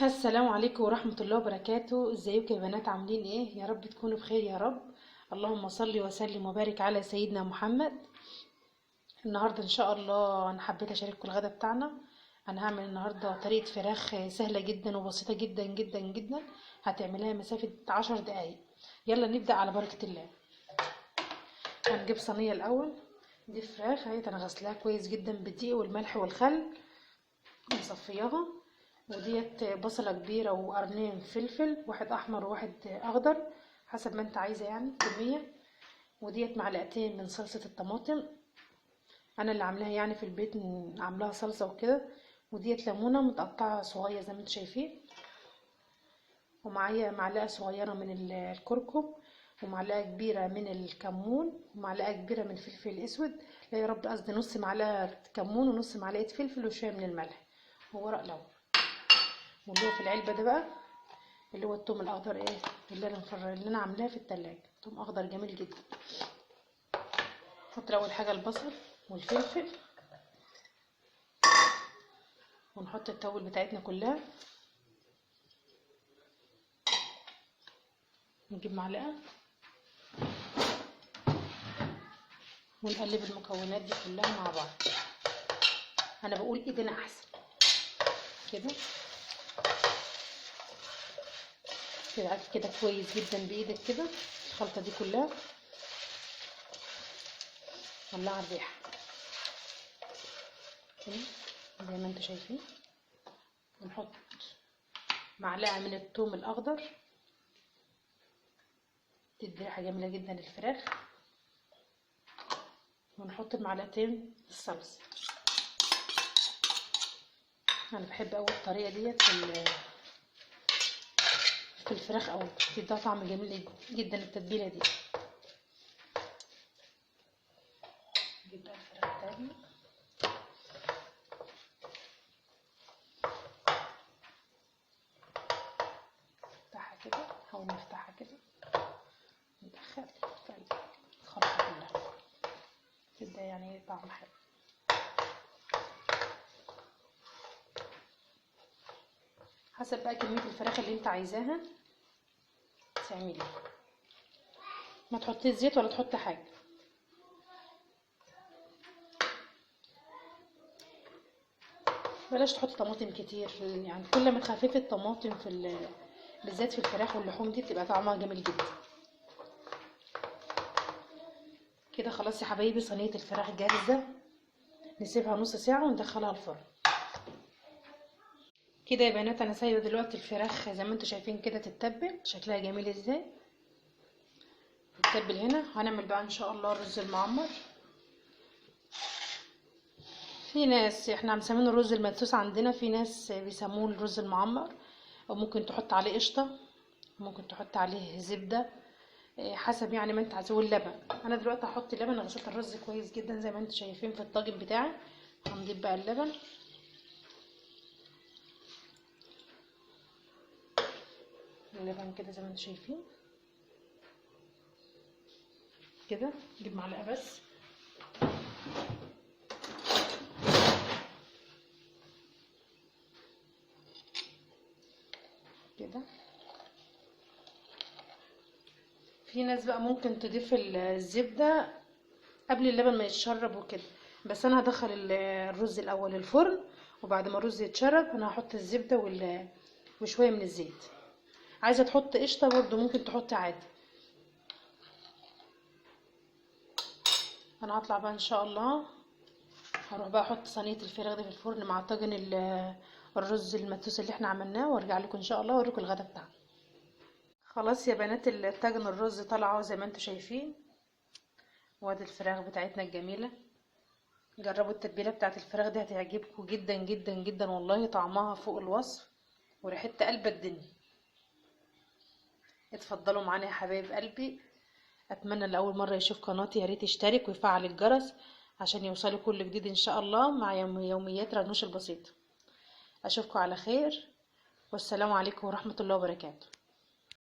السلام عليكم ورحمة الله وبركاته. ازيكم يا بنات؟ عاملين ايه؟ يا رب تكونوا بخير يا رب. اللهم صل وسلم وبارك على سيدنا محمد. النهاردة ان شاء الله انا حبيت اشارككم الغدا بتاعنا. انا هعمل النهاردة طريقة فراخ سهلة جدا وبسيطة جدا جدا جدا، هتعملها مسافة 10 دقايق. يلا نبدأ على بركة الله. هنجيب صينية الاول. دي فراخ اهي انا غسلاها كويس جدا بالدقيق والملح والخل ومصفياها. وديت بصلة كبيرة وقرنين فلفل، واحد احمر وواحد اخضر حسب ما انت عايزة يعني كمية. وديت معلقتين من صلصة الطماطم، انا اللي عاملاها يعني في البيت، عاملاها صلصة وكده. وديت ليمونة متقطعة صغير زي ما انتوا شايفين. ومعايا معلقة صغيرة من الكركم، ومعلقة كبيرة من الكمون، ومعلقة كبيرة من الفلفل الاسود. لا يا رب، قصدي نص معلقة كمون ونص معلقة فلفل وشوية من الملح وورق لورا. واللي هو في العلبة ده بقى اللي هو الثوم الاخضر، ايه اللي انا عاملاه في التلاجة، ثوم اخضر جميل جدا. نحط اول حاجة البصل والفلفل، ونحط التوابل بتاعتنا كلها. نجيب معلقة ونقلب المكونات دي كلها مع بعض. انا بقول ايدنا احسن كده كده كده كويس جدا بايدك كده. الخلطة دي كلها طلع الريحة زي ما انتوا شايفين. ونحط معلقة من الثوم الاخضر، تدي ريحة جميلة جدا للفراخ. ونحط معلقتين الصلصة. انا بحب اوي الطريقة ديت في الفراخ اوي، بتديها طعم جميل جدا التتبيلة دي. نجيب بقى الفراخ بتاعتنا، نفتحها كده، نحاول نفتحها كده، ندخل الخلطة كلها تبدأ يعني طعم حلو. حسب بقى كمية الفراخ اللي انت عايزاها تعملي، ما تحطي زيت ولا تحطي حاجة. بلاش تحطي طماطم كتير، يعني كل ما تخففي الطماطم بالذات في الفراخ واللحوم دي بتبقى طعمها جميل جدا. كده خلاص يا حبايبي، صينية الفراخ جاهزة. نسيبها نص ساعة وندخلها الفرن. كده يا بنات انا سايبه دلوقتي الفراخ زي ما انتوا شايفين كده تتبل، شكلها جميل ازاي. تتبل هنا. هنعمل بقى ان شاء الله الرز المعمر. في ناس احنا مسمينه الرز المدسوس عندنا، في ناس بيسموه الرز المعمر. او ممكن تحط عليه قشطه، ممكن تحط عليه زبده، حسب يعني ما انت عايزه. واللبن، انا دلوقتي هحط لبن. غسلت الرز كويس جدا زي ما انتوا شايفين في الطاجن بتاعي. هنضيف بقى اللبن كده زي ما انتوا شايفين كده. نجيب معلقه بس كده. في ناس بقى ممكن تضيف الزبده قبل اللبن ما يتشرب وكده، بس انا هدخل الرز الاول الفرن، وبعد ما الرز يتشرب انا هحط الزبده وشويه من الزيت. عايزه تحط قشطه برضو ممكن تحطي عادي. انا هطلع بقى ان شاء الله، هروح بقى احط صينيه الفراخ دي في الفرن مع طاجن الرز المدسوس اللي احنا عملناه، وارجع لكم ان شاء الله اوريكم الغدا بتاعنا. خلاص يا بنات، الطاجن الرز طلع زي ما انتم شايفين. وادي الفراخ بتاعتنا الجميله. جربوا التتبيله بتاعت الفراخ دي، هتعجبكم جدا جدا جدا والله. طعمها فوق الوصف وريحتها قلب الدنيا. اتفضلوا معانا يا حبايب قلبي. اتمنى اللي اول مره يشوف قناتي يا ريت يشترك ويفعل الجرس عشان يوصلوا كل جديد ان شاء الله مع يوميات رنوش البسيط. اشوفكم على خير، والسلام عليكم ورحمه الله وبركاته.